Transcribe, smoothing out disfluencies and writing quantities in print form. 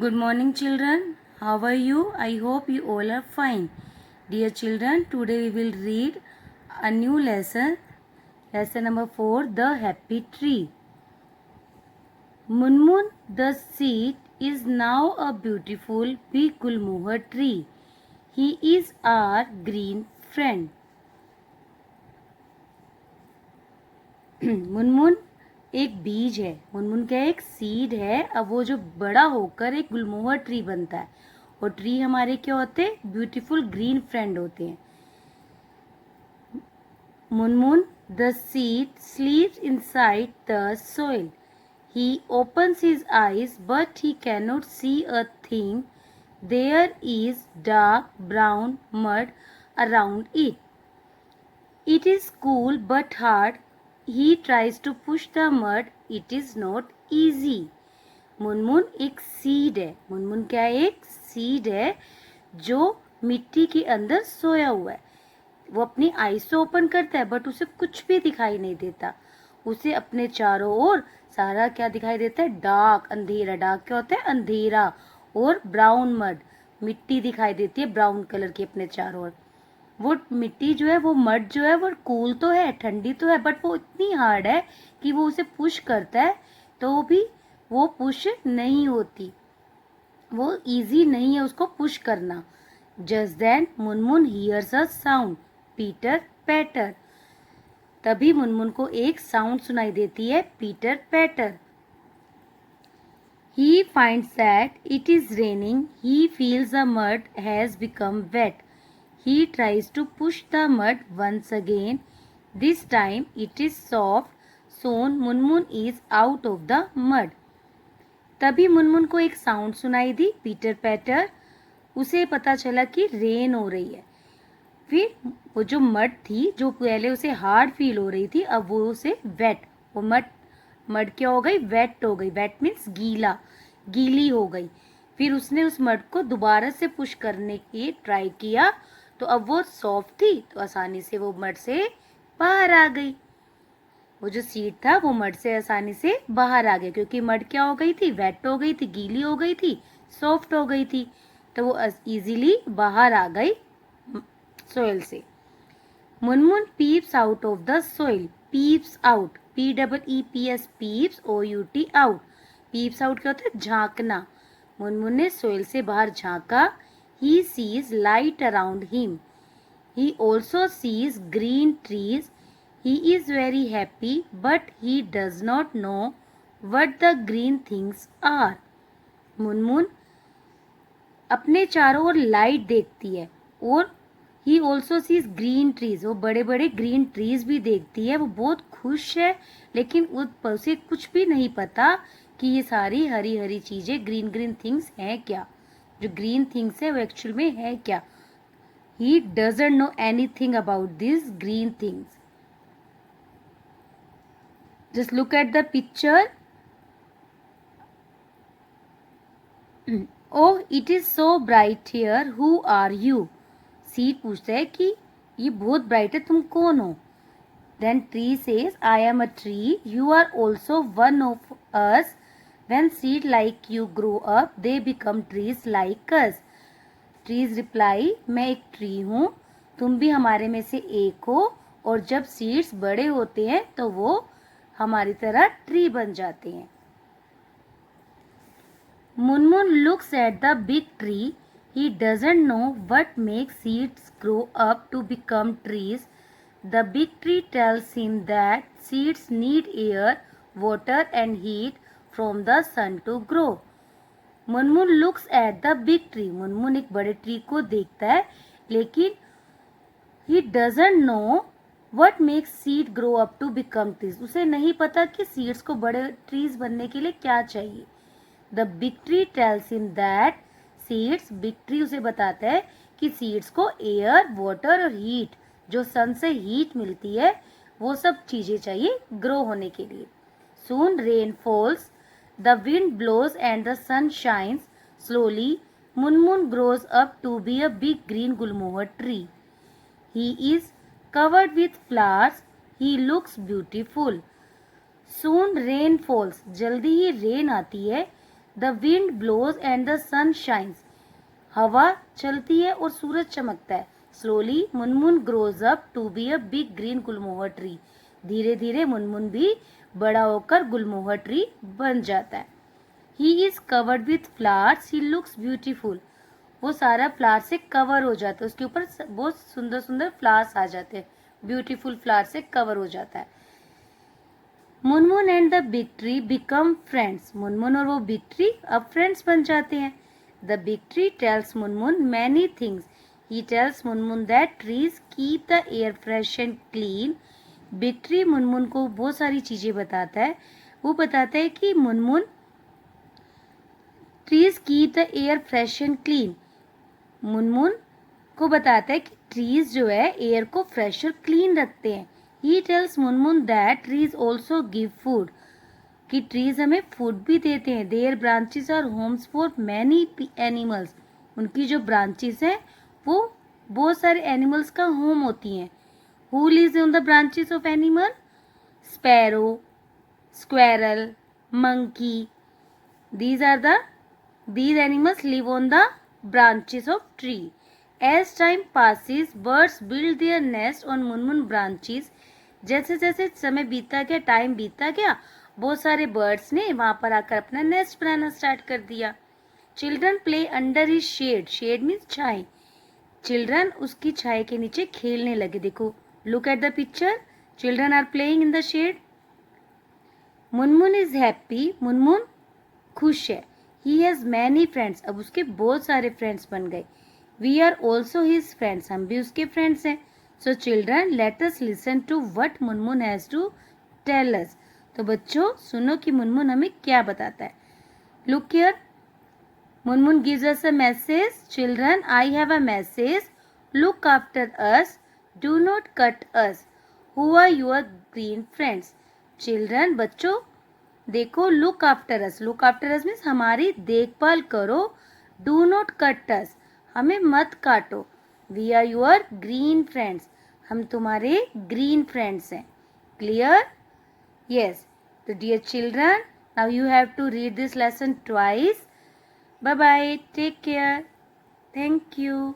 Good morning, children. How are you? I hope you all are fine. Dear children, today we will read a new lesson. Lesson number 4, The Happy Tree. Munmun, the seed, is now a beautiful big gulmohar tree. He is our green friend. Munmun एक बीज है, मुनमुन क्या एक seed है। अब वो जो बड़ा होकर एक गुलमोहर ट्री बनता है, और ट्री हमारे क्या होते हैं, ब्यूटीफुल ग्रीन फ्रेंड होते हैं। Munmun the seed स्लीप्स inside the soil. He opens his eyes but he cannot see a thing. There is dark brown mud around it. It is cool but hard. He tries to push the mud. It is not easy. Munmun एक seed है। मुनमुन क्या है, एक seed है जो मिट्टी के अंदर सोया हुआ है। वो अपनी आईज तो ओपन करता है बट उसे कुछ भी दिखाई नहीं देता। उसे अपने चारों ओर सारा क्या दिखाई देता है, डार्क, अंधेरा। डार्क क्या होता है, अंधेरा। और ब्राउन मड, मिट्टी दिखाई देती है ब्राउन कलर की अपने चारों ओर। वो मिट्टी जो है, वो मड जो है, वो कूल तो है, ठंडी तो है, बट वो इतनी हार्ड है कि वो उसे पुश करता है तो भी वो पुश नहीं होती। वो इजी नहीं है उसको पुश करना। Just then Munmun hears a sound, pitter patter. तभी मुनमुन को एक साउंड सुनाई देती है, pitter patter. He finds that it is raining. He feels the mud has become wet. He tries to push the mud once again. This time it is soft. Soon Munmun is out of the mud. तभी मुनमुन को एक sound सुनाई दी, pitter patter. उसे पता चला कि rain हो रही है। फिर वो जो मड थी, जो पहले उसे हार्ड फील हो रही थी, अब वो उसे वेट, वो मड क्या हो गई, वेट हो गई। वेट मीन्स गीला, गीली हो गई। फिर उसने उस मड को दोबारा से पुश करने की ट्राई किया, तो अब वो सॉफ्ट थी, तो आसानी से वो मड से बाहर आ गई। वो जो सीड था वो मड से आसानी से बाहर आ गया, क्योंकि मड क्या हो गई थी, वेट हो गई थी, गीली हो गई थी, सॉफ्ट हो गई थी, तो वो इजीली बाहर आ गई सोइल से। Munmun peeps out of the soil. Peeps out, PEEPS, peeps, OUT, out. Peeps out क्या होता है, झांकना। मुनमुन ने सोइल से बाहर झांका। He sees light around him. He also sees green trees. He is very happy but he does not know what the green things are. Munmun अपने चारों ओर लाइट देखती है, और he also sees green trees, वो बड़े बड़े ग्रीन ट्रीज भी देखती है। वो बहुत खुश है, लेकिन उसे कुछ भी नहीं पता कि ये सारी हरी हरी चीजें, ग्रीन ग्रीन थिंग्स हैं क्या। जो ग्रीन थिंग्स है वो एक्चुअल में है क्या। He doesn't know anything about this green things. Just look at the picture. Oh it is so bright here, who are you. Seed पूछता है कि ये बहुत ब्राइट है, तुम कौन हो। Then tree says, I am a tree, you are also one of us. When seed like you grow up they become trees like us. Trees reply, मैं एक ट्री हूँ, तुम भी हमारे में से एक हो, और जब सीड्स बड़े होते हैं तो वो हमारी तरह ट्री बन जाते हैं। Munmun looks at the big tree. He doesn't know what makes seeds grow up to become trees. The big tree tells him that seeds need air, water and heat from the sun to grow. Munmun looks at the big tree. Munmun एक बड़े tree को देखता है, लेकिन he doesn't know what makes seed grow up to become trees. उसे नहीं पता कि सीड्स को बड़े ट्रीज बनने के लिए क्या चाहिए। The big tree tells him that seeds, big tree उसे बताता है कि सीड्स को एयर, वाटर और हीट, जो सन से हीट मिलती है, वो सब चीजें चाहिए ग्रो होने के लिए। Soon rain falls, the wind blows and the sun shines. Slowly, Munmun grows up to be a big green gulmohar tree. He is covered with flowers. He looks beautiful. Soon rain falls, जल्दी ही rain आती है। The wind blows and the sun shines. हवा चलती है और सूरज चमकता है. Slowly Munmun grows up to be a big green gulmohar tree. धीरे धीरे मुनमुन भी बड़ा होकर गुलमोहर ट्री बन जाता है. He is covered with flowers, he looks beautiful. वो सारा फ्लावर से कवर हो जाता है, उसके ऊपर बहुत सुंदर सुंदर फ्लावर्स आ जाते हैं, ब्यूटीफुल फ्लावर से कवर हो जाता है. Munmun and the big tree become friends. Munmun और वो बिग ट्री अब फ्रेंड्स बन जाते हैं. The big tree tells Munmun many things. He tells Munmun that trees keep the air fresh and clean. Big tree Munmun को बहुत सारी चीजें बताता है. वो बताता है कि Munmun trees keep the air fresh and clean. Munmun को बताता है कि ट्रीज जो है एयर को फ्रेश और क्लीन रखते हैं. He tells Munmun that trees also give food. कि ट्रीज हमें फूड भी देते हैं. Their branches are homes for many animals. उनकी जो ब्रांचेस हैं वो बहुत सारे एनिमल्स का होम होती हैं. Who lives on the branches of animal? Sparrow, squirrel, monkey. These animals live on the branches of tree. As time passes, birds build their nest on Munmun branches. जैसे जैसे समय बीतता गया, टाइम बीतता गया, बहुत सारे बर्ड्स ने वहाँ पर आकर अपना नेस्ट बनाना स्टार्ट कर दिया. Children play under his shade. Shade means छाई. चिल्ड्रन उसकी छाई के नीचे खेलने लगे. देखो, look at the picture. Children are playing in the shade. Munmun is happy. Munmun खुश है. He has many friends. अब उसके बहुत सारे फ्रेंड्स बन गए. We are also his friends. हम भी उसके फ्रेंड्स हैं. So children, let us listen to what Munmun has to tell us. तो बच्चों सुनो कि मुनमुन हमें क्या बताता है. Look here. Munmun gives us a message. Children, I have a message. Look after us. Do not cut us. Who are your green friends? Children, बच्चों देखो, look after us. Look after us means हमारी देखभाल करो. Do not cut अस, हमें मत काटो. We are your green friends, हम तुम्हारे ग्रीन फ्रेंड्स हैं. क्लियर? यस. तो dear children, now you have to read this lesson twice. Bye bye, take care, thank you.